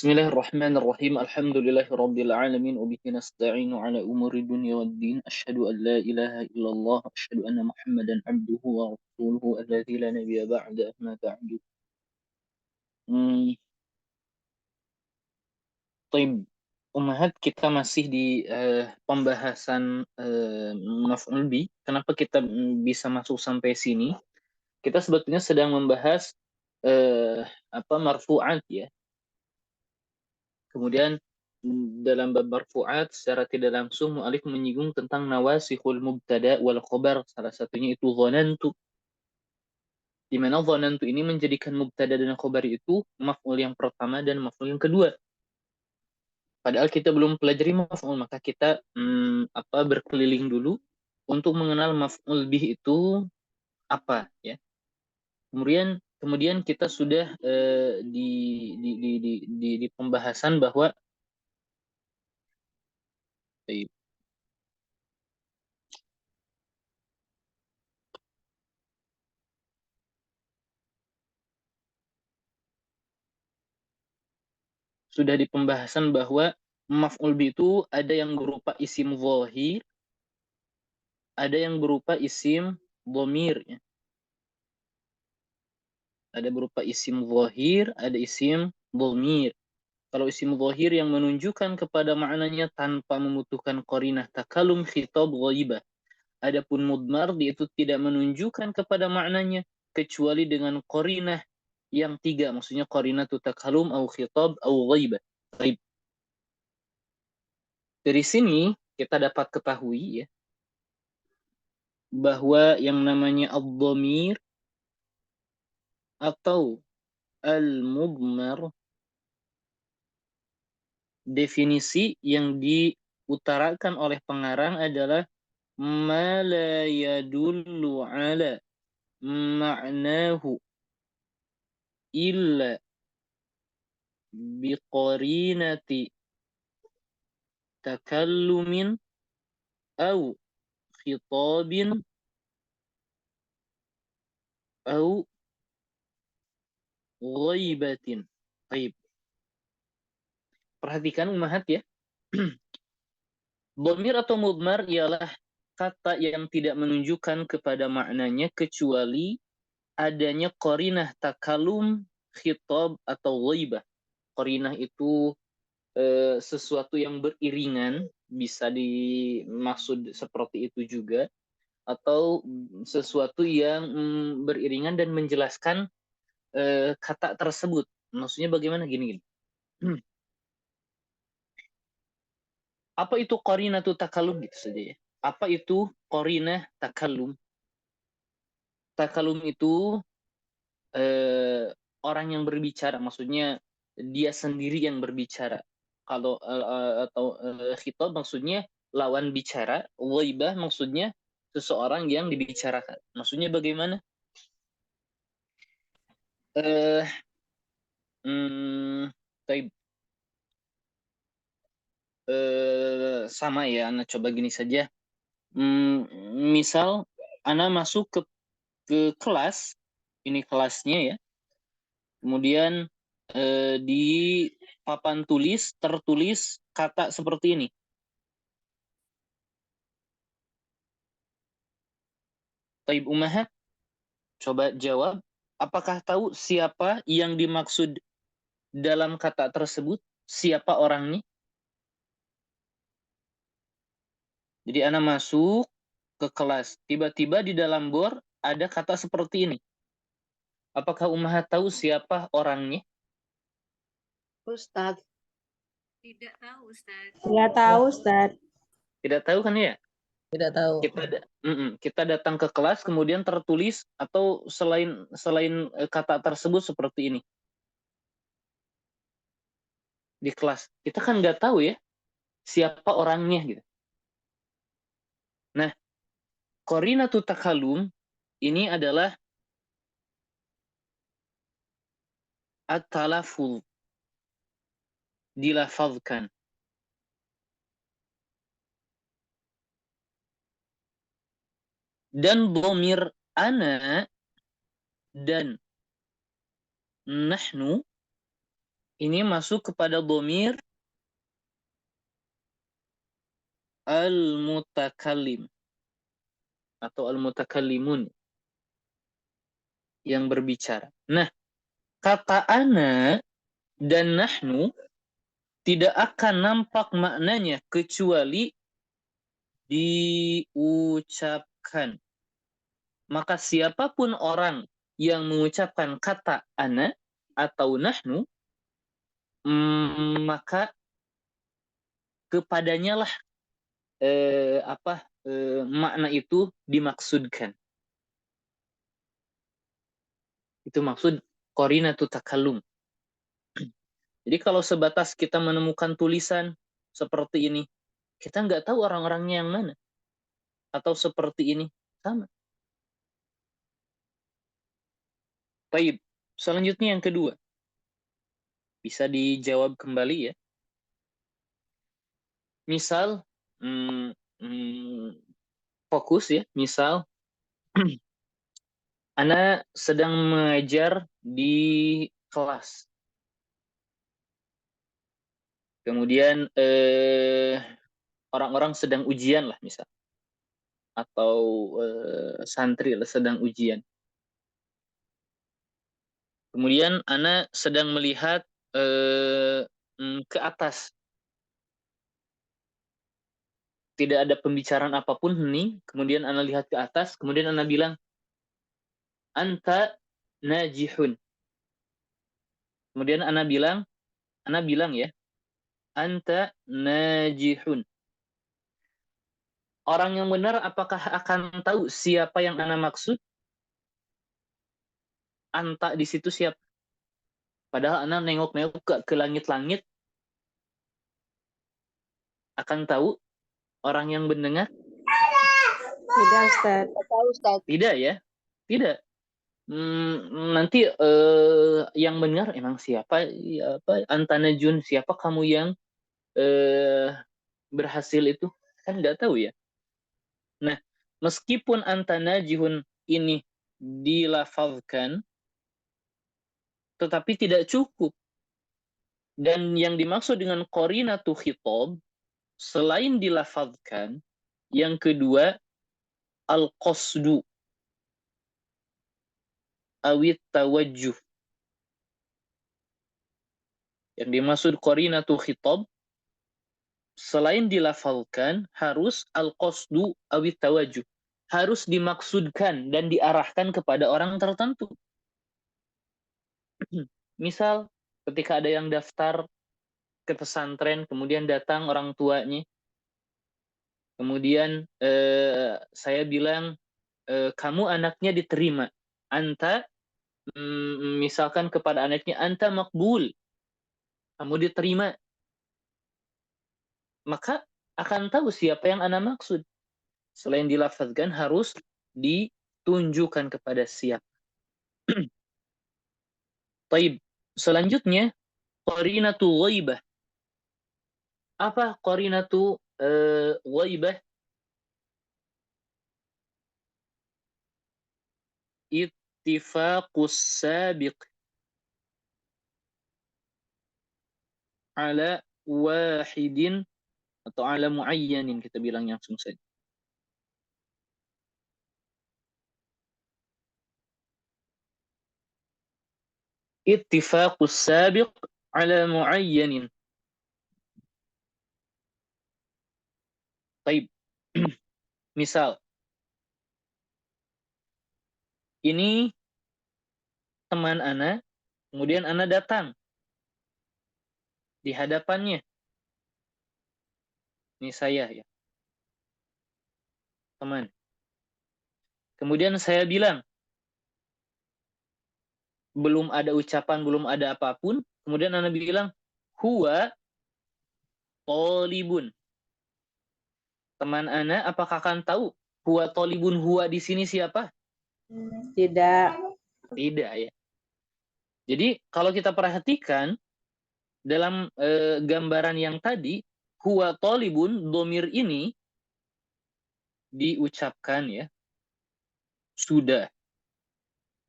Bismillahirrahmanirrahim. Alhamdulillahirabbil alamin wa bihi nasta'inu ala umuri dunya waddin. Asyhadu an la ilaha illallah wa asyhadu anna Muhammadan abduhu wa rasuluhu alladzi la nabiyya ba'da amma ba'du. Hmm, Taib. Umahat kita masih di pembahasan maf'ul bi. Kenapa kita bisa masuk sampai sini? Kita sebetulnya sedang membahas marfu'at ya. Kemudian dalam bab marfu'at secara tidak langsung mu'alif menyinggung tentang nawasikhul mubtada wal khobar. Salah satunya itu dhanantu. Di mana dhanantu ini menjadikan mubtada dan khobar itu maf'ul yang pertama dan maf'ul yang kedua. Padahal kita belum pelajari maf'ul, maka kita berkeliling dulu untuk mengenal maf'ul bih itu apa ya. Kemudian kita sudah di pembahasan bahwa sudah di pembahasan bahwa maf'ul bi itu ada yang berupa isim zahir, ada yang berupa isim dhamir ya. Ada berupa isim zahir, ada isim dhamir. Kalau isim zahir yang menunjukkan kepada maknanya tanpa membutuhkan qarinah takalum khitab ghaibah. Adapun mudmar itu tidak menunjukkan kepada maknanya kecuali dengan qarinah yang tiga, maksudnya qarinah takalum au khitab au ghaibah. Baik. Dari sini kita dapat ketahui ya bahwa yang namanya ad-dhamir atau al-mudmar, definisi yang diutarakan oleh pengarang adalah ma la yadullu ala ma'nahu illa biqarinati takallumin au khitabin au ghaibatin. Baik. Perhatikan umahat ya. Dhamir atau mudmar ialah kata yang tidak menunjukkan kepada maknanya kecuali adanya qarinah takalum, khitab atau ghaibah. Qarinah itu sesuatu yang beriringan, bisa dimaksud seperti itu juga, atau sesuatu yang beriringan dan menjelaskan kata tersebut. Maksudnya bagaimana gini-gini. Apa itu qarinah takalum gitu saja ya. Apa itu qarinah takalum? Takalum itu orang yang berbicara, maksudnya dia sendiri yang berbicara. Kalau khitab maksudnya lawan bicara, ghaibah maksudnya seseorang yang dibicarakan. Maksudnya bagaimana? Eh hmm, taib. Sama ya, Ana coba gini saja. Misal Ana masuk ke kelas, ini kelasnya ya. Kemudian di papan tulis tertulis kata seperti ini. Taib Umahat, coba jawab. Apakah tahu siapa yang dimaksud dalam kata tersebut? Siapa orangnya? Jadi Ana masuk ke kelas. Tiba-tiba di dalam bor ada kata seperti ini. Apakah Umahat tahu siapa orangnya? Ustadz. Tidak tahu, Ustaz. Tidak tahu, Ustadz. Tidak tahu kan ya? Tidak tahu. Kita datang ke kelas kemudian tertulis atau selain kata tersebut seperti ini di kelas. Kita kan nggak tahu ya siapa orangnya gitu. Nah, qarinatu takalum ini adalah at-talafuz, dilafazkan. Dan dhamir ana dan nahnu ini masuk kepada dhamir al-mutakallim atau al-mutakallimun yang berbicara. Nah, kata ana dan nahnu tidak akan nampak maknanya kecuali diucapkan. Maka siapapun orang yang mengucapkan kata ana atau nahnu, maka kepadanya lah makna itu dimaksudkan. Itu maksud qarinatu takallum. Jadi kalau sebatas kita menemukan tulisan seperti ini, kita nggak tahu orang-orangnya yang mana. Atau seperti ini, sama. Baik, selanjutnya yang kedua. Bisa dijawab kembali ya. Misal, fokus ya, misal, Ana sedang mengajar di kelas. Kemudian orang-orang sedang ujian lah misal. Atau santri lah sedang ujian. Kemudian Ana sedang melihat ke atas. Tidak ada pembicaraan apapun nih. Kemudian Ana lihat ke atas. Kemudian Ana bilang, Anta najihun. Kemudian Ana bilang ya, Anta najihun. Orang yang benar apakah akan tahu siapa yang Ana maksud? Anta di situ siapa? Padahal Ana nengok-nengok ke langit-langit, akan tahu orang yang mendengar? Tidak, Ustaz. Tidak ya, tidak. Nanti yang benar emang siapa? Ya, Anta najun, siapa kamu yang berhasil itu? Kan nggak tahu ya. Nah, meskipun anta najihun ini dilafazkan, tetapi tidak cukup. Dan yang dimaksud dengan qarinatu khitab, selain dilafazkan, yang kedua, al-qasdu, awit tawajjuh. Yang dimaksud qarinatu khitab, selain dilafalkan, harus al-qasdu awit tawajjuh. Harus dimaksudkan dan diarahkan kepada orang tertentu. Misal, ketika ada yang daftar ke pesantren, kemudian datang orang tuanya, kemudian saya bilang, kamu anaknya diterima. Anta, misalkan kepada anaknya, Anta makbul. Kamu diterima. Maka akan tahu siapa yang Ana maksud. Selain dilafazkan, harus ditunjukkan kepada siapa. Taib. Selanjutnya, qarinatu ghaibah. Apa qarinatu ghaibah? Ittifaqus sabiq ala wahidin atau ala muayyanin, kita bilang langsung saja. Ittifaqus sabiq ala muayyanin. Taib. Misal, ini teman Ana, kemudian Ana datang di hadapannya. Ini saya ya, teman. Kemudian saya bilang, belum ada ucapan, belum ada apapun. Kemudian Ana bilang, huwa tolibun. Teman Ana apakah akan tahu huwa tolibun, huwa di sini siapa? Tidak. Tidak ya. Jadi kalau kita perhatikan dalam gambaran yang tadi, huwa tolibun, domir ini diucapkan ya, sudah.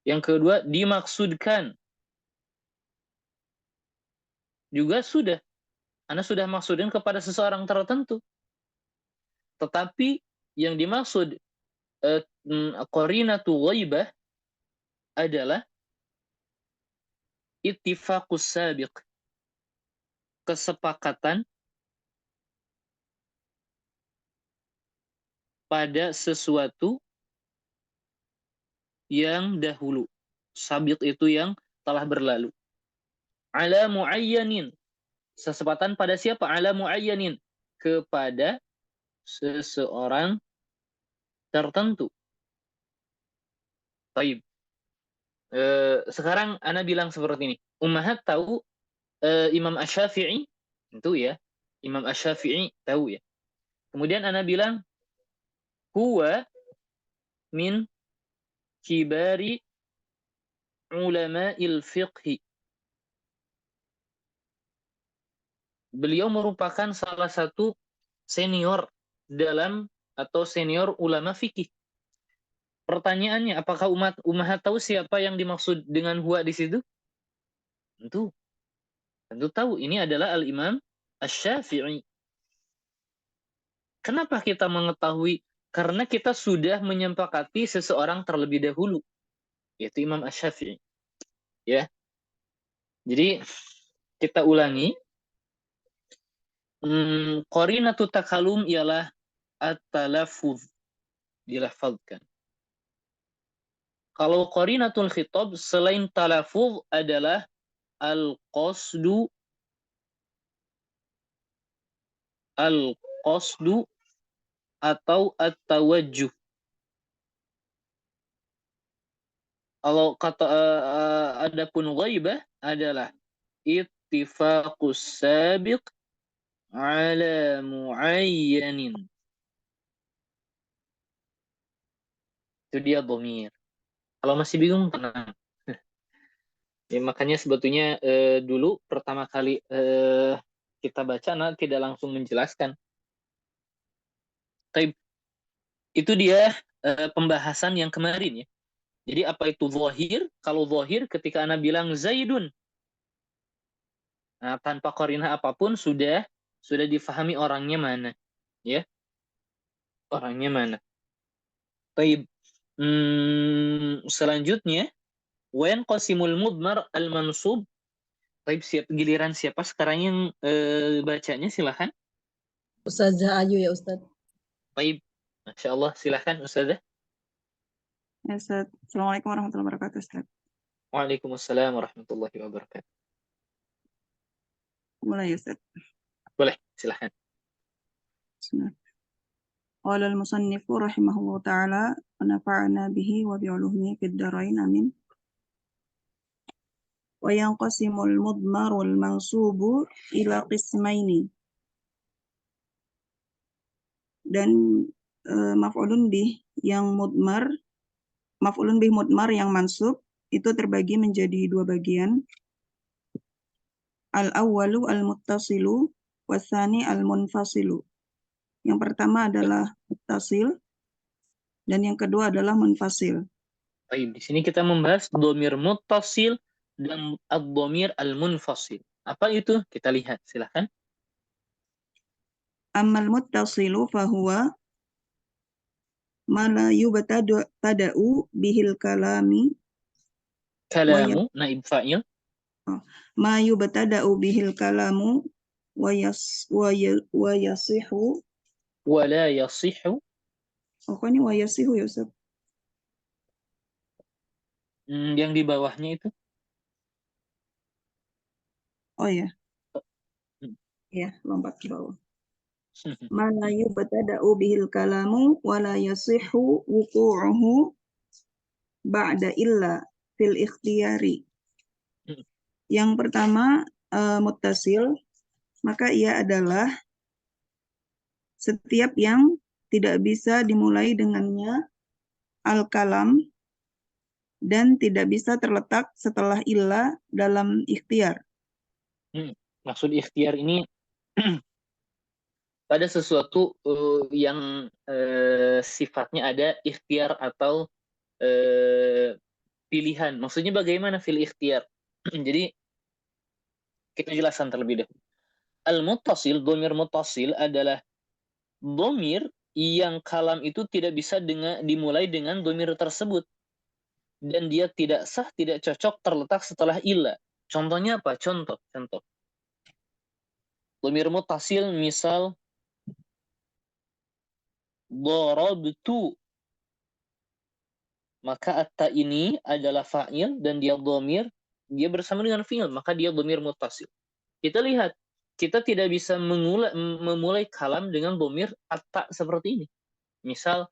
Yang kedua, dimaksudkan. juga sudah. Anda sudah maksudin kepada seseorang tertentu. Tetapi yang dimaksud qarinatu ghaibah adalah ittifaqus sabiq, kesepakatan pada sesuatu yang dahulu. Sabiq itu yang telah berlalu. Ala muayyanin, kesepakatan pada siapa? Ala muayyanin, kepada seseorang tertentu. Baik. Sekarang Ana bilang seperti ini. Ummahat tahu Imam Asy-Syafi'i, tentu ya. Imam Asy-Syafi'i tahu ya. Kemudian Ana bilang huwa min kibari ulama'il fiqhi. Beliau merupakan salah satu senior dalam atau senior ulama fikih. Pertanyaannya, apakah ummahat tahu siapa yang dimaksud dengan huwa di situ? Tentu tahu. Ini adalah Al-Imam Asy-Syafi'i. Kenapa kita mengetahui? Karena kita sudah menyepakati seseorang terlebih dahulu, yaitu Imam Asy-Syafi'i. Ya. Jadi kita ulangi. Qarinatu takalum ialah at-talaffuz, dilafazkan. Kalau qarinatul khitab selain talaffuz adalah al-qasdu atau at-tawajjuh. Kalau kata adapun ghaibah adalah ittifaqus sabiq ala muayyanin. Itu dia dhamir. Kalau masih bingung, tenang. Ya, makanya sebetulnya dulu pertama kali kita baca, nah tidak langsung menjelaskan. Tapi itu dia pembahasan yang kemarin ya. Jadi apa itu zahir? Kalau zahir ketika Ana bilang Zaidun, nah, tanpa qarinah apapun sudah difahami orangnya mana, ya. Orangnya mana. Baik. Selanjutnya wen qasimul mudmar al-mansub. Baik, giliran siapa sekarang yang bacanya, silahkan. Ustazah Ayu ya Ustaz. Baik, Masya Allah, silahkan Ustazah. Ya, Ustaz. Assalamualaikum warahmatullahi wabarakatuh, Ustaz. Waalaikumsalam warahmatullahi wabarakatuh. Mulai, Ustaz. Boleh, silahkan. Bismillah. Qala al-musannifu rahimahullah ta'ala wa nafa'ana bihi wa bi'ulumihi fid dharain amin. Wa yanqasimul mudmarul mansubu ila qismaini. Dan maf'ulun bih mudmar yang mansub itu terbagi menjadi dua bagian. Al-awwalu al-muttasilu wasani al-munfasilu. Yang pertama adalah muttasil dan yang kedua adalah munfasil. Baik, di sini kita membahas dhamir muttasil dan ad-dhamir al-munfasil. Apa itu? Kita lihat, silahkan. Ammal muttasilu fahuwa ma la yubtada'u bihil kalami Kalamu, naib fa'il. ma yubtada'u bihil kalamu wa yasihu Wa la yasihu. ini wa yasihu ya Ustaz. Yang di bawahnya itu. Oh ya. Hmm. Ya, lompat ke bawah. Ma la yubtada'u bihil kalamu wa la yasihu wuqu'uhu ba'da illa fil ikhtiyari. Yang pertama muttasil, maka ia adalah setiap yang tidak bisa dimulai dengannya al-kalam dan tidak bisa terletak setelah illa dalam ikhtiar. Maksud ikhtiar ini pada sesuatu yang sifatnya ada ikhtiar atau pilihan. Maksudnya bagaimana fil ikhtiar? Jadi Kita jelaskan terlebih dahulu. Al-muttasil, dhamir muttasil adalah dhamir yang kalam itu tidak bisa dimulai dengan dhamir tersebut. Dan dia tidak sah, tidak cocok terletak setelah illa. Contohnya apa? Contoh. Dhamir muttasil misal darabtu. Maka atta ini adalah fa'il dan dia dhamir, dia bersama dengan fi'il, maka dia dhamir muttasil. Kita lihat, kita tidak bisa memulai kalam dengan dhamir atta seperti ini. Misal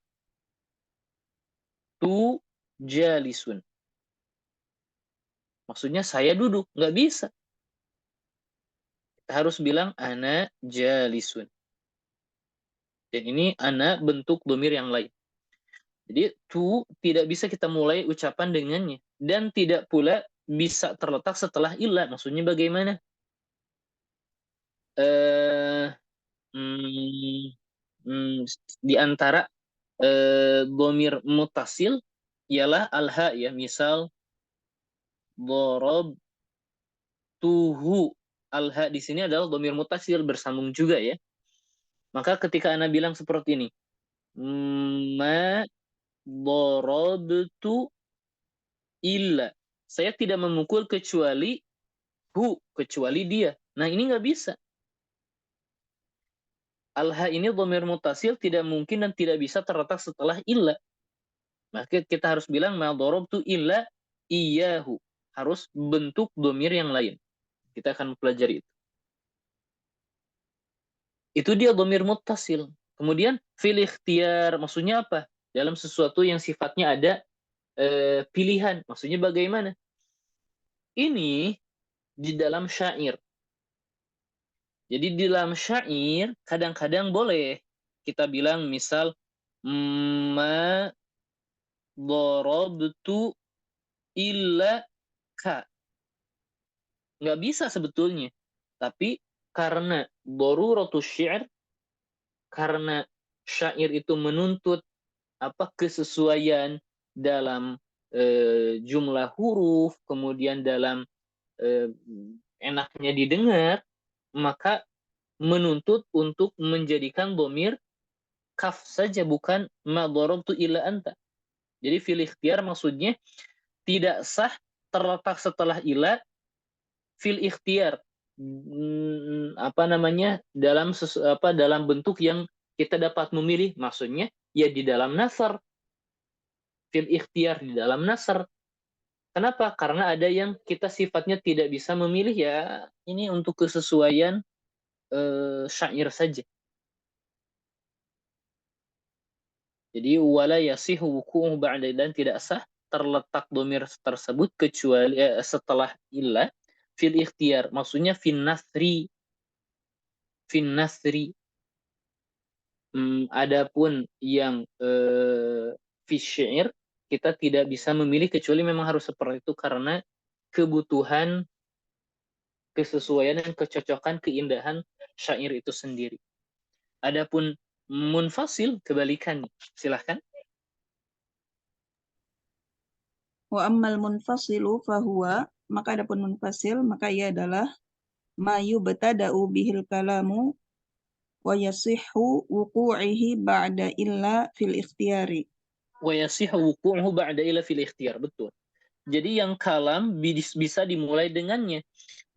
tu jalisun. Maksudnya saya duduk, nggak bisa. Kita harus bilang ana jalisun. Dan ini ana bentuk dhamir yang lain. Jadi tu tidak bisa kita mulai ucapan dengannya dan tidak pula bisa terletak setelah illa. Maksudnya bagaimana? Di antara dhamir muttasil ialah al-ha ya. Misal darabtuhu. Al-ha di sini adalah dhamir muttasil bersambung juga ya. Maka ketika ana bilang seperti ini, ma darabtu illa. Saya tidak memukul kecuali kecuali dia. Nah, ini nggak bisa. Al-ha ini dhamir muttasil tidak mungkin dan tidak bisa terletak setelah illa. Maka kita harus bilang ma darabtu illa iyyahu. Harus bentuk dhamir yang lain. Kita akan mempelajari itu. Itu dia dhamir muttasil. Kemudian fil ikhtiyar, maksudnya apa? Dalam sesuatu yang sifatnya ada pilihan. Maksudnya bagaimana? Ini di dalam syair. Jadi di dalam syair kadang-kadang boleh kita bilang misal ma darabtu illa ka. Nggak bisa sebetulnya. Tapi karena daruratus syair, karena syair itu menuntut kesesuaian dalam jumlah huruf, kemudian dalam enaknya didengar, maka menuntut untuk menjadikan dhamir kaf saja, bukan ma darabtu illa anta. Jadi fil ikhtiyar maksudnya tidak sah terletak setelah ila fil ikhtiyar. Dalam bentuk yang kita dapat memilih, maksudnya ya di dalam nasar. Fil ikhtiyar, di dalam nasar. Kenapa? Karena ada yang kita sifatnya tidak bisa memilih, ya ini untuk kesesuaian syair saja. Jadi wala yasihu wuku'uhu ba'da, dan tidak sah terletak dhamir tersebut kecuali setelah illa fil ikhtiyar. Maksudnya fin nasri. Adapun yang fi syair kita tidak bisa memilih kecuali memang harus seperti itu karena kebutuhan, kesesuaian dan kecocokan, keindahan syair itu sendiri. Adapun munfasil kebalikannya. Silahkan. Wa ammal munfasilu fahuwa, maka adapun munfasil, maka ia adalah ma yubtada'u bihil kalamu wa yasihhu wuqu'ihi ba'da illa fil ikhtiyari. Wa yasihhu wuqu'uhu ba'da illa fil ikhtiyar. Betul. Jadi yang kalam bisa dimulai dengannya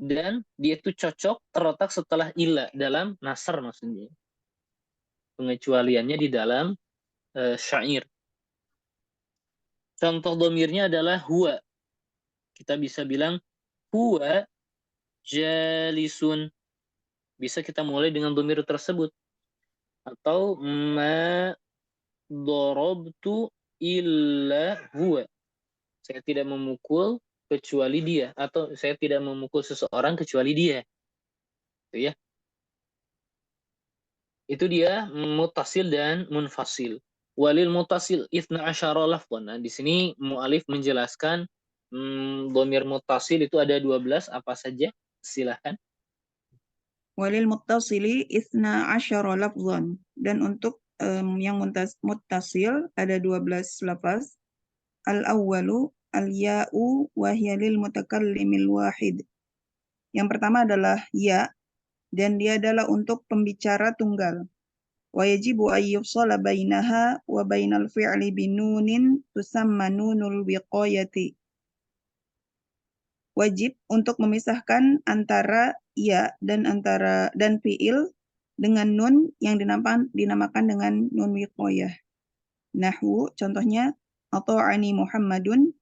dan dia itu cocok terletak setelah illa dalam nasr, maksudnya pengecualiannya di dalam syair. Contoh dhamirnya adalah huwa. Kita bisa bilang huwa jalisun. Bisa kita mulai dengan dhamir tersebut. Atau ma darabtu illa huwa. Saya tidak memukul kecuali dia, atau saya tidak memukul seseorang kecuali dia. Itu ya. Itu dia muttasil dan munfasil. Walil muttasil 12 lafdhan. Nah, di sini mu'alif menjelaskan dhamir muttasil itu ada 12 apa saja? Silahkan. Walil muttasili 12 lafdhan. Dan untuk yang muttasil ada 12 lafaz. Al-awwalu al-ya'u wa hiya lil mutakallimil wahid. Yang pertama adalah ya, dan dia adalah untuk pembicara tunggal. Wa yajibu an yufsala bainaha wa bainal fi'li binunin tusamma nunul wiqayati. Wajib untuk memisahkan antara ya dan fi'il dengan nun yang dinamakan dengan nun wiqayah. Nahwu contohnya ata'ani Muhammadun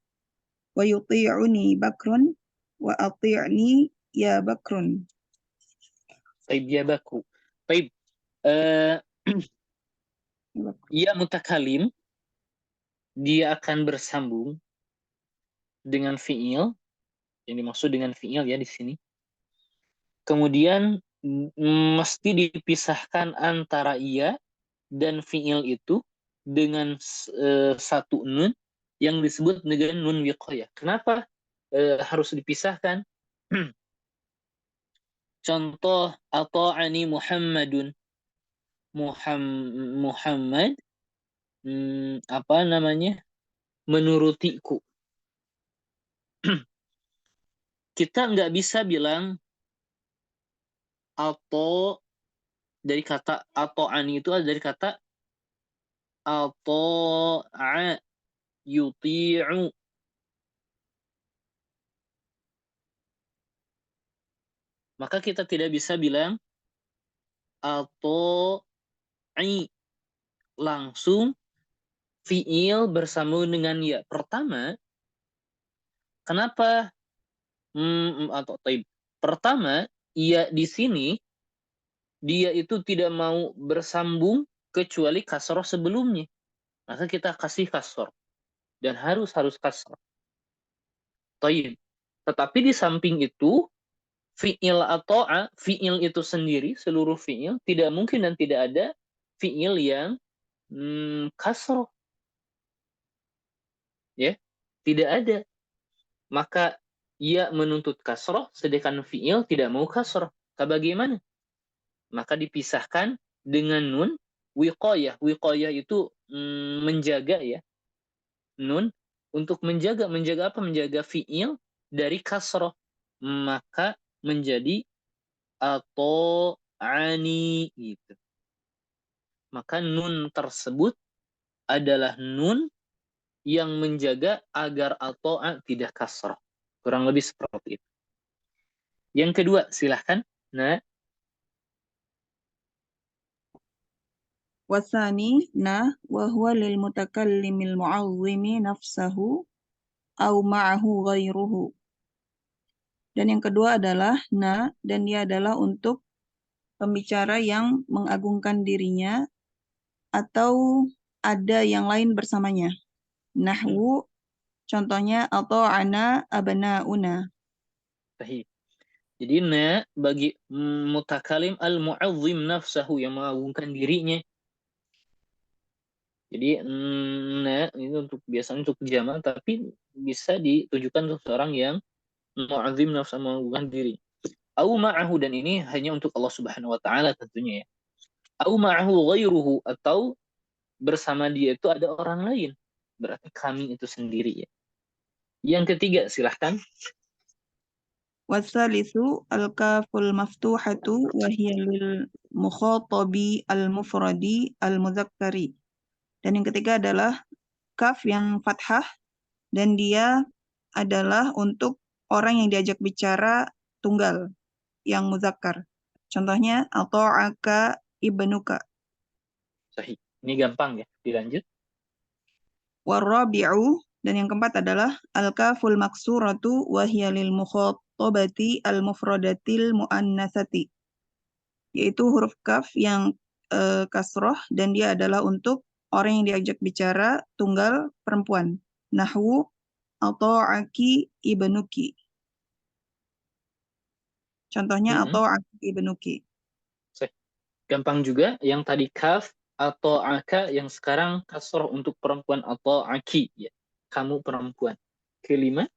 wa yuti'uni Bakrun wa ati'ni ya Bakrun. Taib ya Bakru. Taib. Ya mutakalim, dia akan bersambung dengan fi'il, yang dimaksud dengan fi'il ya di sini. Kemudian mesti dipisahkan antara ia dan fi'il itu dengan satu nun yang disebut dengan nun wiqayah. Kenapa harus dipisahkan? Contoh ata'ani Muhammadun. Muhammad apa namanya? Menurutiku. Kita nggak bisa bilang atau dari kata ata'ani itu ada dari kata ata'a yuti'u. Maka kita tidak bisa bilang ata'i langsung fi'il bersambung dengan ya. Pertama, kenapa atau taib? Pertama, ya di sini dia itu tidak mau bersambung kecuali kasroh sebelumnya. Maka kita kasih kasroh. Dan harus kasroh. Taib. Tetapi di samping itu, fi'il atau fi'il itu sendiri, seluruh fi'il, tidak mungkin dan tidak ada fi'il yang kasroh. Ya, tidak ada. Maka ia menuntut kasroh, sedangkan fi'il tidak mau kasroh. Bagaimana? Maka dipisahkan dengan nun wiqayah. Wiqayah itu menjaga ya. Nun untuk menjaga apa? Menjaga fi'il dari kasroh. Maka menjadi atau ani gitu. Maka nun tersebut adalah nun yang menjaga agar ato'a tidak kasrah. Kurang lebih seperti itu. Yang kedua, silahkan. Nah. Wasani na wa huwa lil mutakallimil mu'azzimi nafsahu au ma'ahu ghairuhu. Dan yang kedua adalah na, dan dia adalah untuk pembicara yang mengagungkan dirinya atau ada yang lain bersamanya. Nahwu contohnya ata'ana abna'una. Sahih. Jadi na bagi mutakalim al-mu'azzim nafsahu yang mengagungkan dirinya. Jadi na itu biasanya untuk jamak, tapi bisa ditujukan untuk seorang yang mu'azzim nafsahu, mengagungkan diri. Au ma'ahu, dan ini hanya untuk Allah Subhanahu wa taala tentunya ya. Au ma'ahu ghairuhu, atau bersama dia itu ada orang lain. Berarti kami itu sendiri ya. Yang ketiga, silahkan. Wasalisu al-kaful maftuhatu wa hiya lil mukhatabi al-mufradi al-muzakkari. Dan yang ketiga adalah kaf yang fathah, dan dia adalah untuk orang yang diajak bicara tunggal yang muzakkar. Contohnya ata'aka ibnuka. Sahih. Ini gampang ya, dilanjut. Warabi'u, dan yang keempat adalah al-kaful maksuratu wa hiya lil mukhatabati al-mufradatil muannasati. Yaitu huruf kaf yang kasroh, dan dia adalah untuk orang yang diajak bicara tunggal perempuan. Nahwu ata'aki ibnuki. Contohnya ata'aki ibnuki. Gampang juga, yang tadi kaf atau aka, yang sekarang kasroh untuk perempuan atau aki ya. Kamu perempuan. Kelima.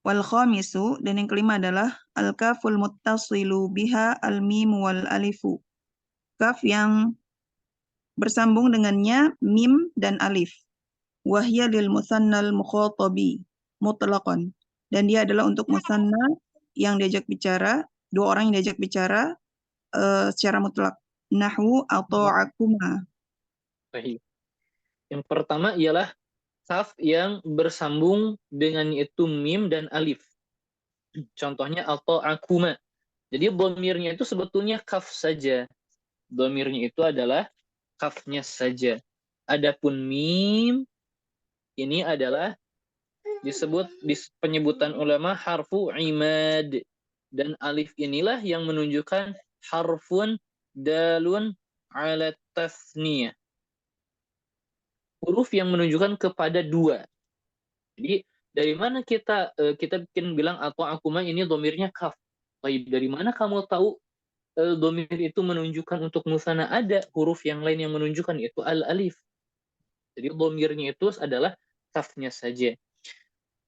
Wal khamisu, dan yang kelima adalah al-kaful muttasilu biha al-mim wal alifu. Kaf yang bersambung dengannya mim dan alif. Wahya lil musannal mukhatabi mutlaqan. Dan dia adalah untuk musanna yang diajak bicara, dua orang yang diajak bicara secara mutlak. Nahwu ata'akuma. Baik. Yang pertama ialah kaf yang bersambung dengan itu mim dan alif. Contohnya ata'akuma. Jadi dhamirnya itu sebetulnya kaf saja. Dhamirnya itu adalah kafnya saja. Adapun mim ini adalah disebut di penyebutan ulama harfu imad, dan alif inilah yang menunjukkan harfun dalun ala tasniyah, huruf yang menunjukkan kepada dua. Jadi dari mana kita bikin bilang atau akuma ini domirnya kaf. Baik, dari mana kamu tahu domir itu menunjukkan untuk musanna? Ada huruf yang lain yang menunjukkan, itu al-alif. Jadi domirnya itu adalah kafnya saja.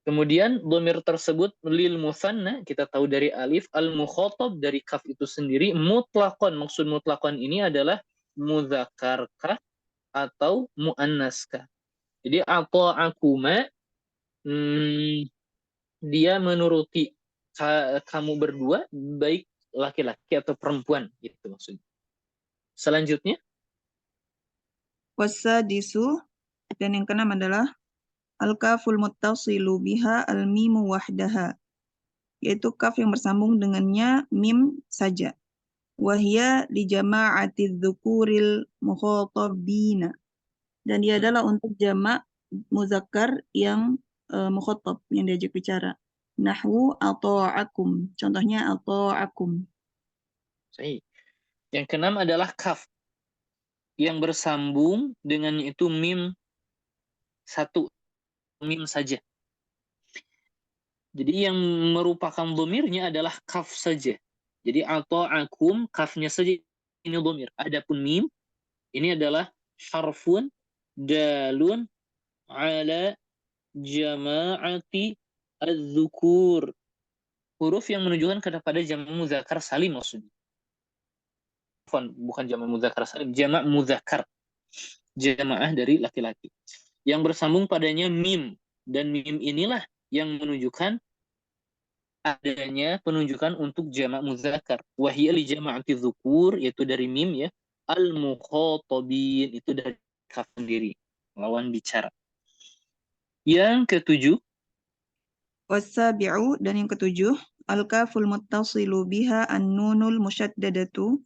Kemudian domir tersebut lil musanna, kita tahu dari alif, al-mukhatab dari kaf itu sendiri, mutlaqan. Maksud mutlaqan ini adalah mudzakarkah atau muannaskah. Jadi ata'akuma dia menuruti kamu berdua, baik laki-laki atau perempuan, gitu maksudnya. Selanjutnya, Wasadisu, dan yang keenam adalah al-kaful muttasilu biha al-mimu wahdaha, yaitu kaf yang bersambung dengannya mim saja. Wahia li jama'ati dzukuril mukhatabina, dan dia adalah untuk jamak muzakkar yang mukhatab, yang diajak bicara. Nahwu ata'akum, contohnya ata'akum. sahih. Yang keenam adalah kaf yang bersambung dengan itu mim satu, mim saja. Jadi yang merupakan domirnya adalah kaf saja. Jadi ata'akum, kafnya saja ini domir. Adapun mim ini adalah harfun dalun ala jama'ati az-zukur. Huruf yang menunjukkan kepada jamak muzakkar salim maksudnya. Bukan jamak muzakkar salim, jamak muzakkar. Jamaah dari laki-laki. Yang bersambung padanya mim, dan mim inilah yang menunjukkan adanya penunjukan untuk jamak muzakkar. Wahiyya li jama'ati dzukur, yaitu dari mim ya. Al-mukhatabin, itu dari kaf sendiri, lawan bicara. Yang ketujuh, Wasabi'u, dan yang ketujuh, al-kaful muttasilu biha an-nunul musyaddadatu,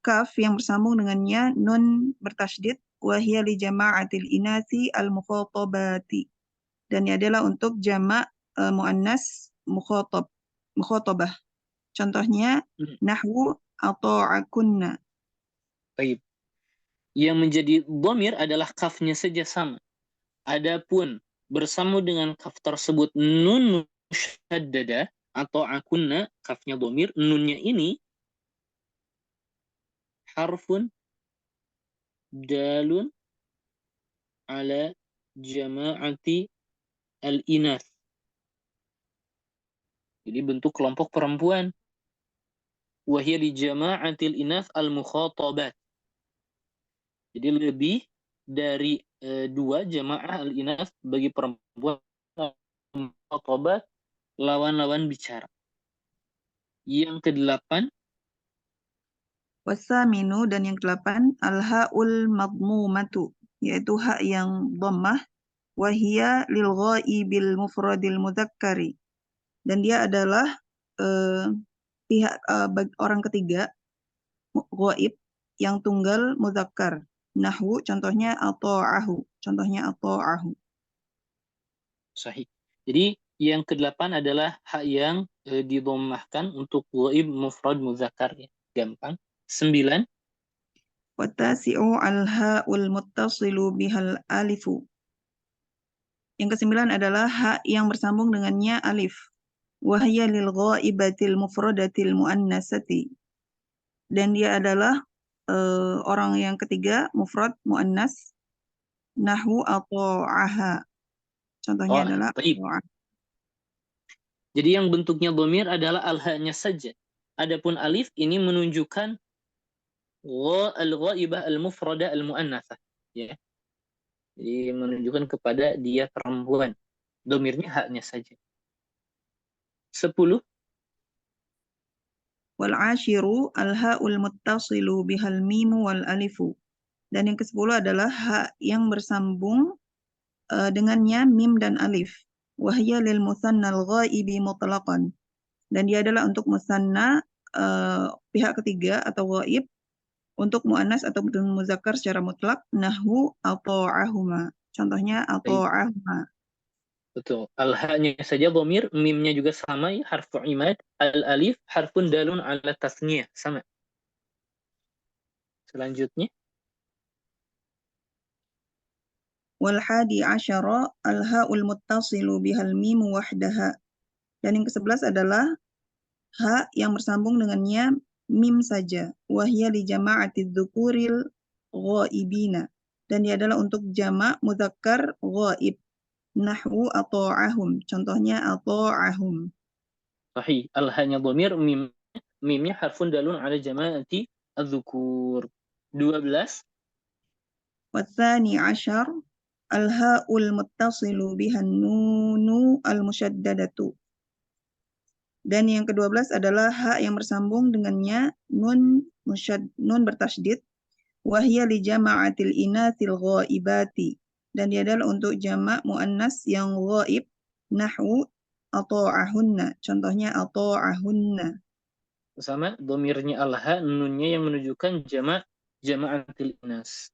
kaf yang bersambung dengannya nun bertasydid, wahiyya li jama'atil inasi al-mukhatabati, dan ini adalah untuk jamak muannas mukhatabah. Contohnya nahwu ata'akunna. baik. Yang menjadi dhamir adalah kafnya saja sama. Adapun bersama dengan kaf tersebut nun musyaddada atau akunna, kafnya dhamir, nunnya ini harfun dalun ala jama'ati al-inath. Jadi bentuk kelompok perempuan. Wahiyya li jama'atil inath al-mukhatabat. Jadi lebih dari dua jamaah al-inath bagi perempuan mukhatabat, lawan-lawan bicara. Yang kedelapan, Wasaminu, dan yang kedelapan, al-ha'ul madmumatu, yaitu hak yang dhammah, wahiyya lil ghaibil mufradil mudzakkari, dan dia adalah pihak orang ketiga ghaib yang tunggal mudzakkar. Nahwu, contohnya ata'ahu, sahih. Jadi yang kedelapan adalah hak yang didommahkan untuk ghaib mufrad muzakkar, ya. Gampang. 9, Watasi'u al-ha'ul muttasilu bihal alifu. Yang kesembilan adalah hak yang bersambung dengannya alif. Wahya lil ghaibatil mufradatil muannasati. Dan dia adalah orang yang ketiga, mufrad muannas. Nahwu ata'aha. Contohnya adalah baik. Jadi yang bentuknya dhamir adalah al-ha-nya saja. Adapun alif ini menunjukkan al-ghaibah al-mufrada al-muannasah, ya. Jadi menunjukkan kepada dia perempuan. Dhamirnya haknya saja. 10. Wal ashiru al-ha'ul muttasilu bihal mimu wal alifu. Dan yang ke-10 adalah ha yang bersambung dengannya mim dan alif. Wahya lil musanna al-ghaibi mutlaqan. Dan dia adalah untuk musanna pihak ketiga atau ghaib, untuk muannas atau muzakkar secara mutlak, nahwu ata'ahuma. Contohnya ata'ahuma. Betul. Al-ha-nya saja dhamir, mimnya juga sama ya, harfu imad, al-alif harfun dalun ala tasniyah, sama. Selanjutnya, Wal hadi asyara al-ha'ul muttasilu bihal mimu wahdaha. Dan yang ke-11 adalah ha yang bersambung dengannya mim saja. Wahya li jama'ati dzukuril ghaibina. Dan dia adalah untuk jamak mudzakkar ghaib. Nahwu ata'ahum. Contohnya ata'ahum. sahih. Al-ha-nya dhamir, mimnya harfun dalun ala jama'ati adzukur. 12. Wathani asyar al-ha'ul muttasilu bihan nunu al-musyaddadatu. Dan yang ke-12 adalah ha yang bersambung dengannya nun bertasydid. Wahya li jama'atil inatil ghaibati. Dan dia adalah untuk jamak muannas yang ghaib. Nahwu ata'ahunna. Contohnya ata'ahunna. Sama, dhamirnya al-ha, nunnya yang menunjukkan jama'atil inas.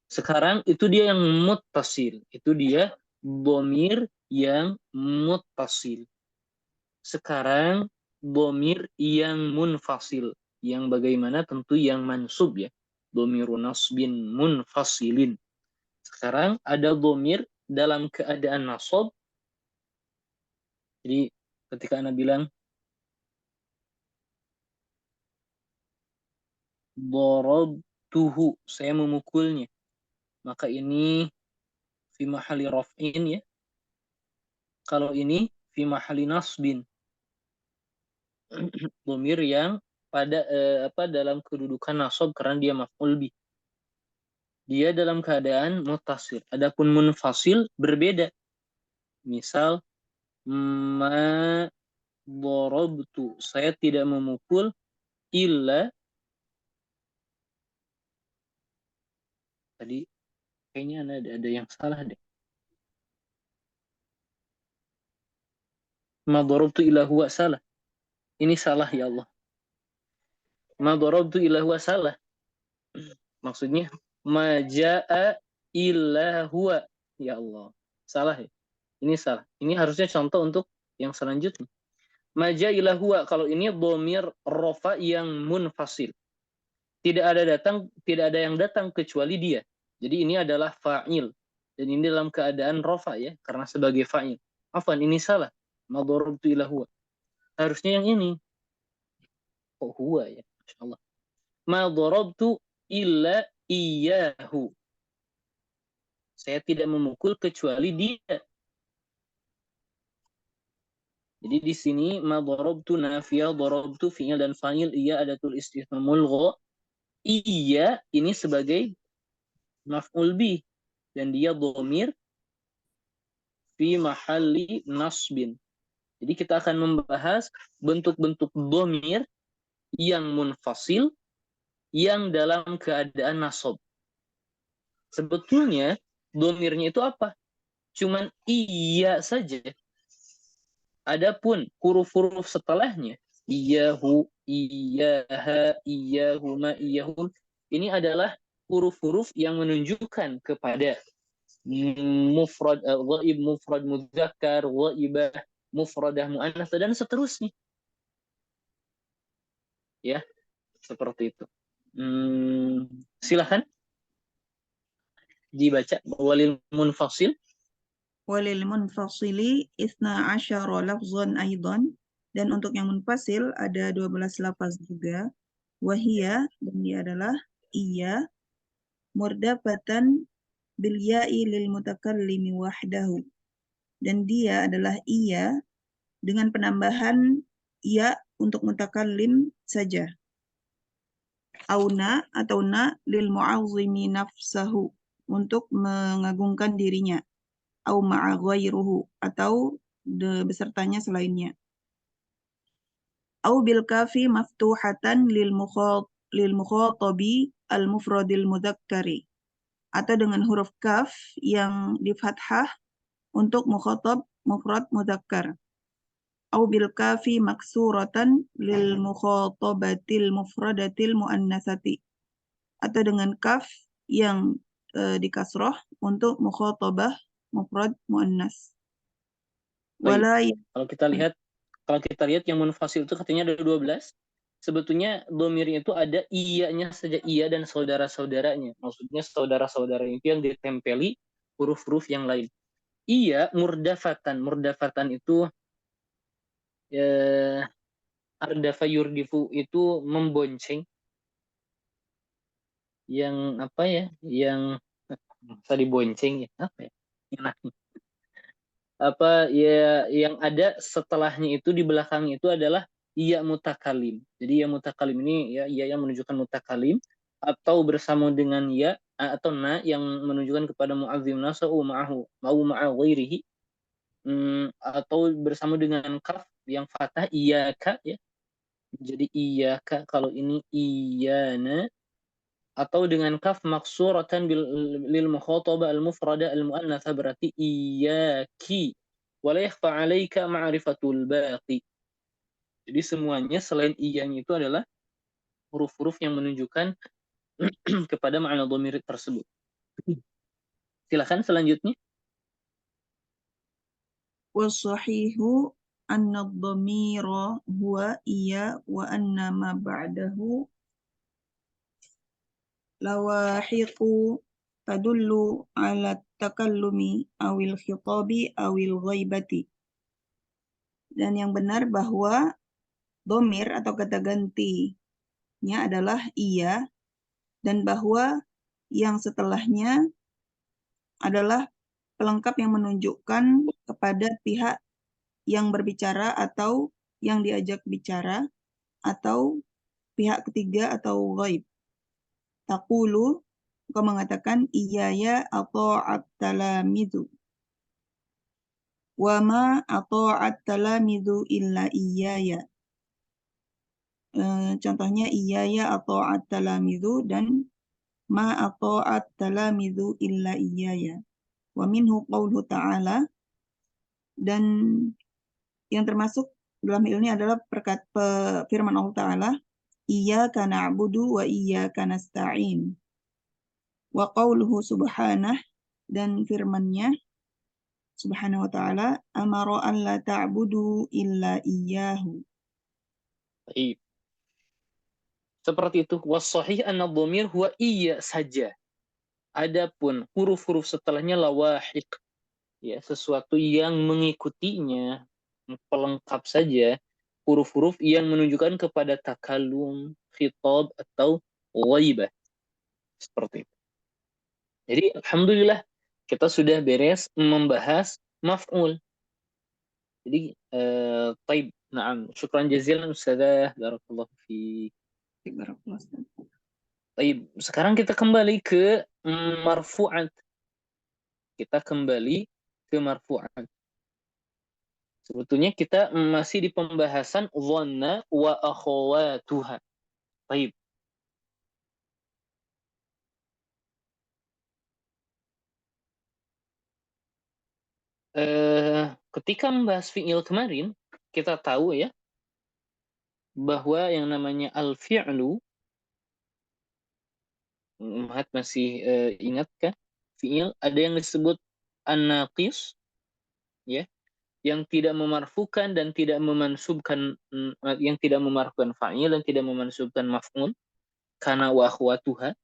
Sekarang itu dia yang muttasil. Itu dia dhamir yang muttasil. Sekarang dhamir yang munfasil. Yang bagaimana? Tentu yang mansub ya. Dhamiru nasbin munfasilin. Sekarang ada dhamir dalam keadaan nasab. Jadi ketika Anda bilang darabtuhu, saya memukulnya. Maka ini fi mahali raf'in ya. Kalau ini fi mahali nasbin. Dhamir yang pada dalam kedudukan nasab karena dia maf'ul bih. Dia dalam keadaan muttasil. Adapun munfasil berbeda. Misal ma darabtu, saya tidak memukul illa, tadi kayaknya ada yang salah deh. Ma darabtu illa huwa, salah. Ini salah ya Allah. Ma darabtu illa huwa, salah. Maksudnya ma jaa illa huwa. Ya Allah. Salah ya. Ini salah. Ini harusnya contoh untuk yang selanjutnya. Ma jaa illa huwa, kalau ini dhamir rafa yang munfasil. Tidak ada yang datang kecuali dia. Jadi ini adalah fa'il. Dan ini dalam keadaan rafa ya, karena sebagai fa'il. Afwan, ini salah. Ma darabtu illa huwa. Harusnya yang ini. Oh, huwa ya. Masyaallah. Ma darabtu illa iyyahu. Saya tidak memukul kecuali dia. Jadi di sini ma darabtu nafiyah, darabtu fi'il dan fa'il, iya adatul istifham mulgha. Iya ini sebagai maf'ul bih dan dia dhamir fi mahalli nasbin. Jadi kita akan membahas bentuk-bentuk dhamir yang munfasil yang dalam keadaan nasab. Sebetulnya dhamirnya itu apa? Cuman iya saja. Adapun huruf-huruf setelahnya, iyahu, iyaha, iyahuma, iyahum, ini adalah huruf-huruf yang menunjukkan kepada mufrad ghaib, mufrad mudzakkar, ghaibah, mufradah muannats dan seterusnya. Ya, seperti itu. Silakan dibaca. Walil munfasil. Walil munfasili isna asyara lafzan aidan. Dan untuk yang munfasil ada 12 lafaz juga. Wahia, dan dia adalah iya, murdafatan bil ya'i lil mutakallimi wahdahu. Dan dia adalah iya dengan penambahan ya untuk mutakallim saja. Auna atau na lil mu'azzimi nafsahu, untuk mengagungkan dirinya. Au ma'a ghairuhu, atau besertanya selainnya. Au bil kafi maftuhatan lil mukhatabi al mufradil mudzakkari, atau dengan huruf kaf yang di fathah untuk mukhatab mufrad mudzakkar. Au bil kafi maksuratan lil mukhatabatil mufradatil muannasati, atau dengan kaf yang dikasroh untuk mukhatabah mufrad muannas. Baik. Wala Kalau kita lihat yang munfasil itu katanya ada 12. Sebetulnya domirnya itu ada iyanya saja, iya dan saudara-saudaranya. Maksudnya saudara-saudara itu yang ditempeli huruf-huruf yang lain. Iya murdafatan. Murdafatan itu ardafa yurdifu itu membonceng. Yang apa ya? Yang bisa dibonceng ya. Apa ya? Apa ya yang ada setelahnya itu di belakang itu adalah iya mutakalim. Jadi ya mutakalim ini ya iya yang menunjukkan mutakalim atau bersama dengan ya atau na yang menunjukkan kepada muazzim nasa ma'ahu mau ma'a ghairihi, atau bersama dengan kaf yang fathah iyyaka ya. Jadi iyyaka kalau ini iyana, atau dengan kaf maksuratan lil mukhatabah al mufrada al muannatsa berarti iyyaki wa la yakhfa 'alaika ma'rifatul baqi. Jadi semuanya selain iyanya itu adalah huruf-huruf yang menunjukkan kepada makna dhamir tersebut. Silakan selanjutnya. wasahihu anna dhamira huwa iya wa anna ma ba'dahu lawahiqu tadullu ala takallumi awil khitabi awil ghaibati. Dan yang benar bahwa dhamir atau kata gantinya adalah iya, dan bahwa yang setelahnya adalah pelengkap yang menunjukkan kepada pihak yang berbicara atau yang diajak bicara, atau pihak ketiga atau ghaib. Taqulu, kau mengatakan iyaya ata'at talamidu. Wa ma ata'at talamidu illa iyaya. Contohnya iyaya ata'at talamidu dan ma ata'at talamidu illa iyaya. Wa minhu qawluhu ta'ala, dan yang termasuk dalam hal ini adalah firman Allah Ta'ala, iyyaka na'budu wa iyyaka nasta'in. Wa qawluhu subhanah, dan firman-Nya subhanahu wa ta'ala, amara an la ta'budu illa iyyahu. Baik. Seperti itu. Wasahih anna dhamir huwa iya saja. Adapun huruf-huruf setelahnya lawahiq, ya sesuatu yang mengikutinya, pelengkap saja, huruf-huruf yang menunjukkan kepada takalum, khitab atau ghaibah. Seperti itu. Jadi alhamdulillah kita sudah beres membahas maf'ul. Jadi taib. Na'am, syukran jazilan Ustazah, barakallahu fiik. Taib. Sekarang kita kembali ke marfu'at. Kita kembali ke marfu'at. Sebetulnya kita masih di pembahasan dhanna wa akhawatuha. Taib. Ketika membahas fi'il kemarin, kita tahu ya bahwa yang namanya al-fi'lu, Mahat masih ingat kan? Fi'il ada yang disebut an-naqis, ya, yang tidak memarfukan dan tidak memansubkan, yang tidak memarfukan fa'il dan tidak memansubkan maf'ul, kana wa akhwatuha.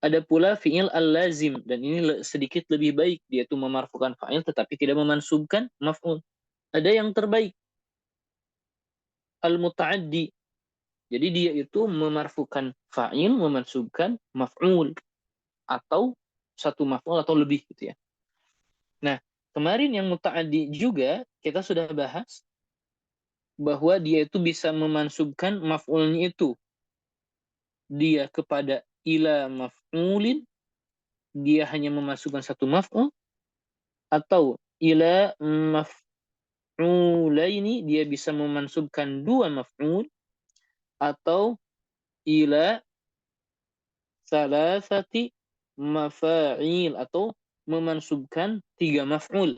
Ada pula fi'il al-lazim, dan ini sedikit lebih baik, dia itu memarfukan fa'il tetapi tidak memansubkan maf'ul. Ada yang terbaik, al-muta'addi. Jadi dia itu memarfukan fa'il, memansubkan maf'ul, atau satu maf'ul atau lebih gitu ya. Nah, kemarin yang muta'addi juga kita sudah bahas bahwa dia itu bisa memansubkan maf'ulnya itu dia kepada ila maf'ulin, dia hanya memasukkan satu maf'ul, atau ila maf'ulaini, dia bisa memansubkan dua maf'ul, atau ila salasati mafa'il, atau memansubkan tiga maf'ul.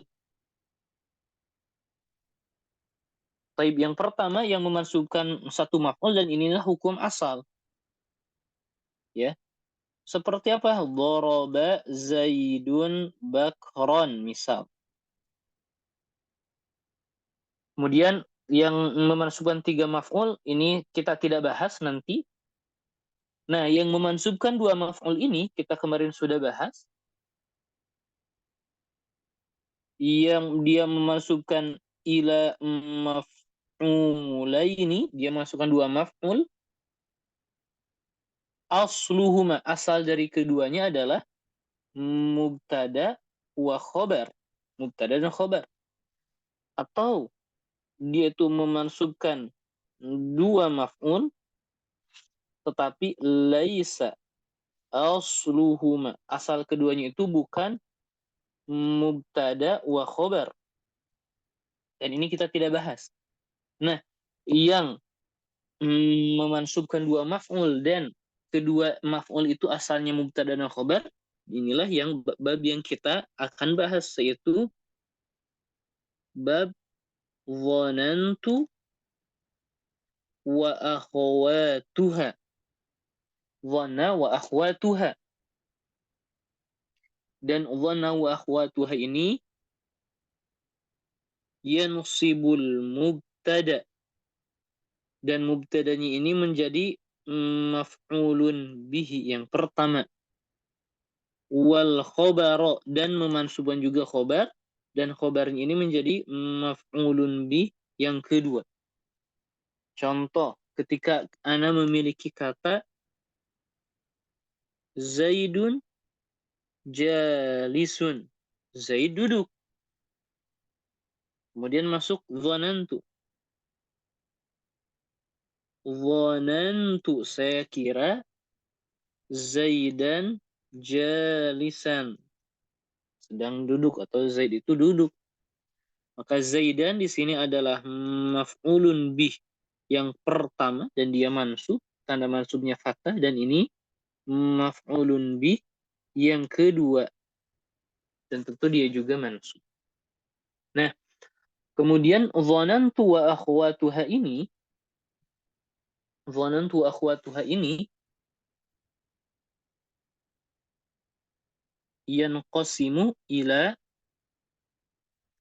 Taib, yang pertama yang memansubkan satu maf'ul, dan inilah hukum asal. Ya. Seperti apa? Daraba Zaidun Bakron, misal. Kemudian yang memansubkan tiga maf'ul ini kita tidak bahas nanti. Nah, yang memansubkan dua maf'ul ini kita kemarin sudah bahas. Yang dia memasukkan ila maf'ulaini, dia masukkan dua maf'ul. Asluhuma, asal dari keduanya adalah mubtada wa khobar. Mubtada dan khobar. Atau dia itu memansubkan dua maf'ul, tetapi laisa asluhuma, asal keduanya itu bukan mubtada wa khobar. Dan ini kita tidak bahas. Nah, yang memansubkan dua maf'ul dan kedua maf'ul itu asalnya mubtada dan khobar, inilah yang bab yang kita akan bahas, yaitu bab dhanantu wa akhwatuha. Dhanna wa akhwatuha. Dan dhanna wa akhwatuha ini yansibul mubtada, dan mubtadanya ini menjadi maf'ulun bihi yang pertama. Wal khobaro, dan memansubkan juga khobar, dan khobarnya ini menjadi maf'ulun bih yang kedua. Contoh, ketika ana memiliki kata Zaidun jalisun, Zaid duduk. Kemudian masuk dhanantu. Dhanantu, saya kira Zaidan jalisan, sedang duduk, atau Zaid itu duduk. Maka Zaidan di sini adalah maf'ulun bih yang pertama, dan dia mansub, tanda mansubnya fathah, dan ini maf'ulun bih yang kedua, dan tentu dia juga mansub. Nah, kemudian dhanantu wa akhwatuha ini, dhanantu wa akhwatuha ini yanqasimu ila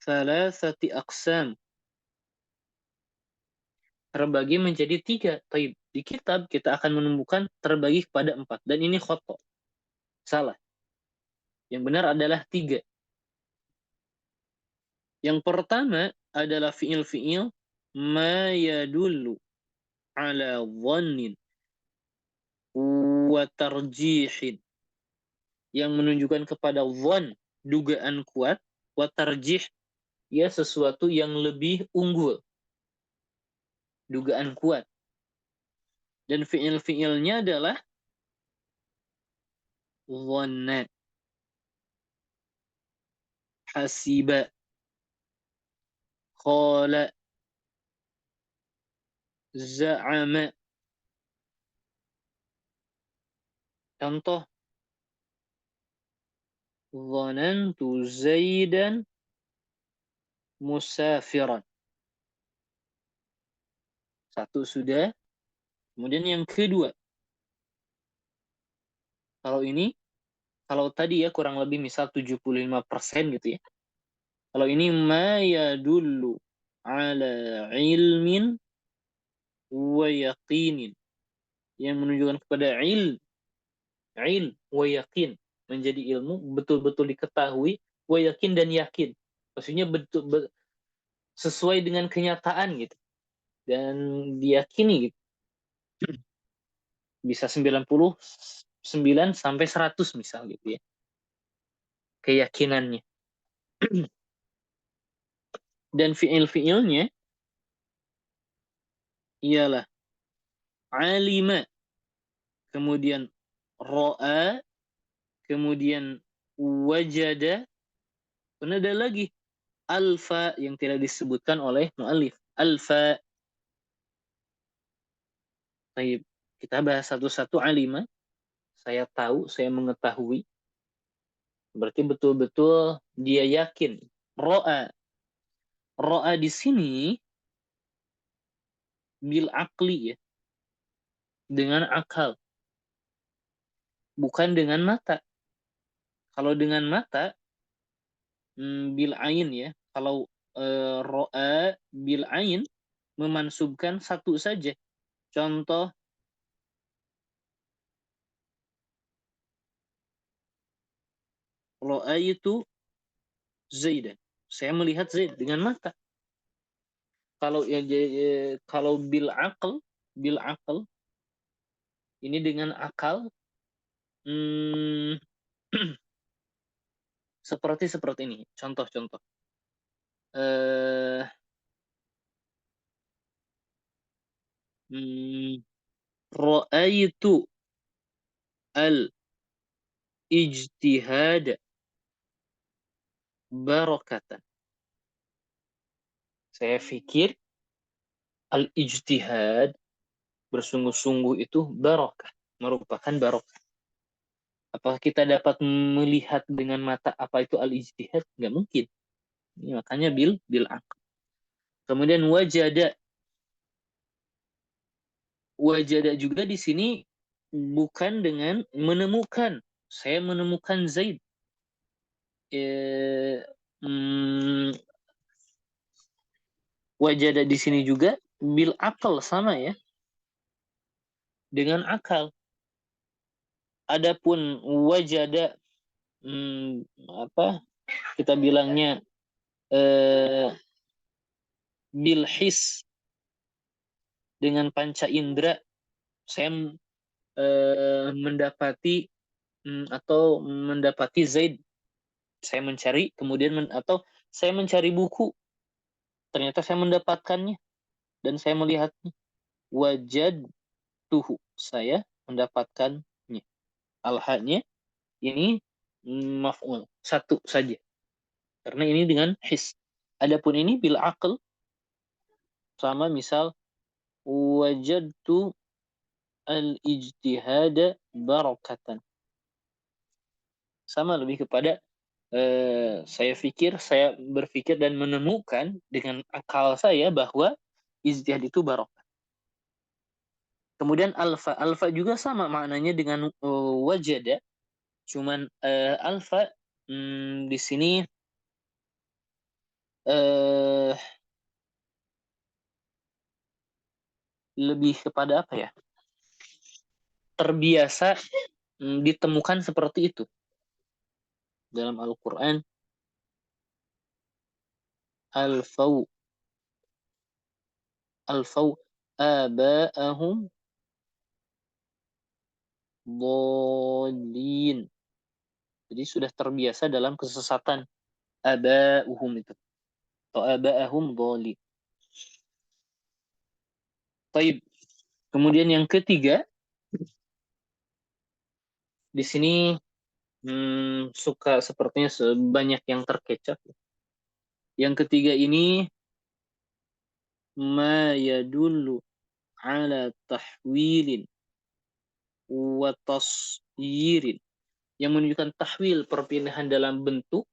thalathati aqsam, terbagi menjadi tiga. Taib, di kitab kita akan menemukan terbagi kepada 4, dan ini khoto, salah. Yang benar adalah 3. Yang pertama adalah fi'il-fi'il ma yadullu ala dhannin wa tarjihin, yang menunjukkan kepada dhann, dugaan kuat, wa tarjih, ya sesuatu yang lebih unggul, dugaan kuat. Dan fi'il-fi'ilnya adalah dhanna, hasiba, qala, za'ama. Contoh, dhanantu Zaidan musafiran. Satu sudah. Kemudian yang kedua, kalau tadi ya kurang lebih misal 75% gitu ya. Kalau ini ma yadullu ala ilmin wa yaqinin, yang menunjukkan kepada ilm wa yaqin, menjadi ilmu, betul-betul diketahui, wa yakin, dan yakin. Maksudnya sesuai dengan kenyataan gitu, dan diyakini gitu. Bisa 99 sampai 100 misal gitu ya, keyakinannya. Dan fi'il-fi'ilnya ialah alima, kemudian ro'a, kemudian wajada, kemudian ada lagi Alfa yang tidak disebutkan oleh mu'allif. Alfa. Baik, kita bahas satu-satu alima. Saya tahu, saya mengetahui. Berarti betul-betul dia yakin. Ro'a. Ro'a di sini bil akli ya. Dengan akal. Bukan dengan mata. Kalau dengan mata, bil ain ya. Kalau ro'a bil ain memansubkan satu saja. Contoh, ro'a itu Zaidan. Saya melihat Zaid dengan mata. Kalau kalau bil akal ini dengan akal seperti ini. Contoh-contoh. Ra'aitu al-ijtihad barakatan. Saya pikir al-ijtihad bersungguh-sungguh itu barakah, merupakan barakah. Apakah kita dapat melihat dengan mata apa itu al-ijtihad? Nggak mungkin. Ini makanya bil akal. Kemudian wajada juga di sini bukan dengan menemukan. Saya menemukan Zaid. Wajada di sini juga bil akal sama ya. Dengan akal. Adapun wajada kita bilangnya bil his dengan panca indera, saya mendapati atau mendapati Zaid. Saya mencari kemudian atau saya mencari buku, ternyata saya mendapatkannya dan saya melihatnya. Wajadtuhu, saya mendapatkannya. Al-ha'nya ini maf'ul, satu saja. Karena ini dengan his. Adapun ini bil aql sama misal wajadtu al-ijtihada barakatan. Sama lebih kepada saya berpikir dan menemukan dengan akal saya bahwa ijtihad itu barokah. Kemudian alfa juga sama maknanya dengan wajada, cuman alfa di sini lebih kepada apa ya? Terbiasa ditemukan seperti itu dalam Al-Quran. Alfau aba'ahum dhalin. Jadi sudah terbiasa dalam kesesatan. Aba'uhum itu. Atau aba'ahum dhalin. Baik. Kemudian yang ketiga, di sini suka sepertinya sebanyak yang terkecap. Yang ketiga ini ma yadullu ala tahwilin wa tasyirin, yang menunjukkan tahwil, perpindahan dalam bentuk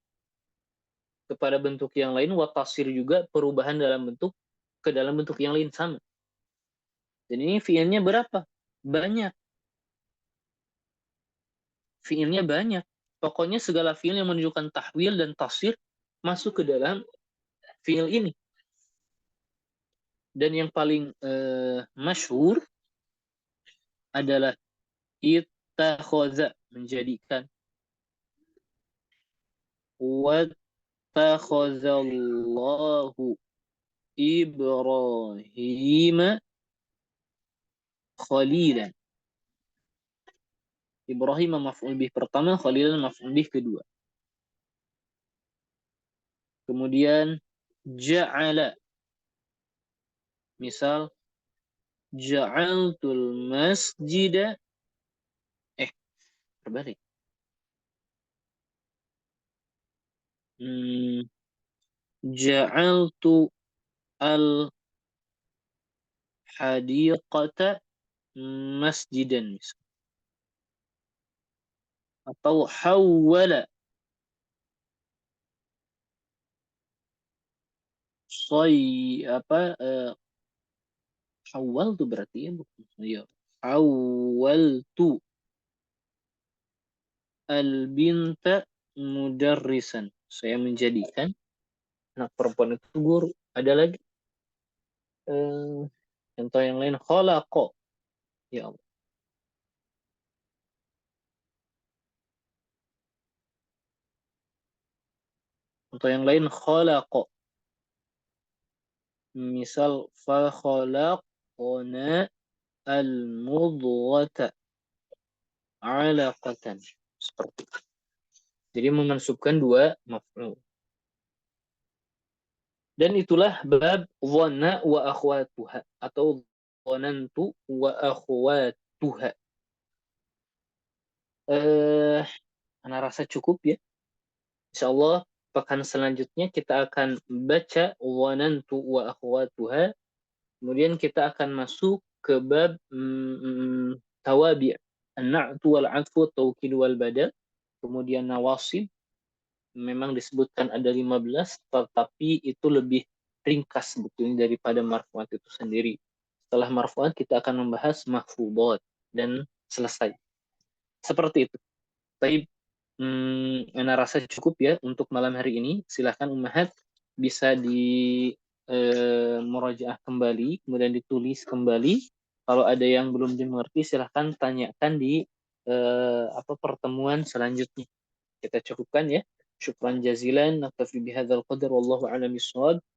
kepada bentuk yang lain, wa tasyir juga perubahan dalam bentuk ke dalam bentuk yang lain sama. Dan ini fiilnya berapa? Banyak. Fiilnya banyak. Pokoknya segala fiil yang menunjukkan tahwil dan tasyir masuk ke dalam fiil ini. Dan yang paling masyhur adalah ittakhadha, menjadikan. Wattakhadhallahu Ibrahim khalilan. Ibrahim maf'ul bih pertama, khalilan maf'ul bih kedua. Kemudian ja'ala, misal ja'altul masjida, terbalik. Ja'altu al-hadiqata masjidan. Atau hawwala hawal tuh berarti ya bukan. Ya. Hawaltu al-binta mudarrisan. Saya menjadikan anak perempuan itu guru. Ada lagi contoh yang lain, khalaqa. Ya Allah. Contoh yang lain, khalaqa. Misal fa khalaqna al-mudghata 'alaqatan. Seperti itu. Jadi memansubkan dua maf'ul. Dan itulah bab dhanna wa akhwatuha atau dhanantu wa akhwatuha. Ana rasa cukup ya. Insyaallah pekan selanjutnya kita akan baca dhanantu wa akhwatuha. Kemudian kita akan masuk ke bab tawabi', an-na'tu wal 'atfu, tawkid wal badal, kemudian nawasib. Memang disebutkan ada 15, tetapi itu lebih ringkas sebetulnya daripada marfu'at itu sendiri. Setelah marfu'at kita akan membahas mahfudhat dan selesai. Seperti itu. Baik, ana rasa cukup ya untuk malam hari ini. Silahkan ummahat bisa di murajaah kembali, kemudian ditulis kembali. Kalau ada yang belum dimengerti silahkan tanyakan di pertemuan selanjutnya. Kita cukupkan ya. Syukran jazilan, naktafi bihadzal qadar wallahu a'lam bissawab.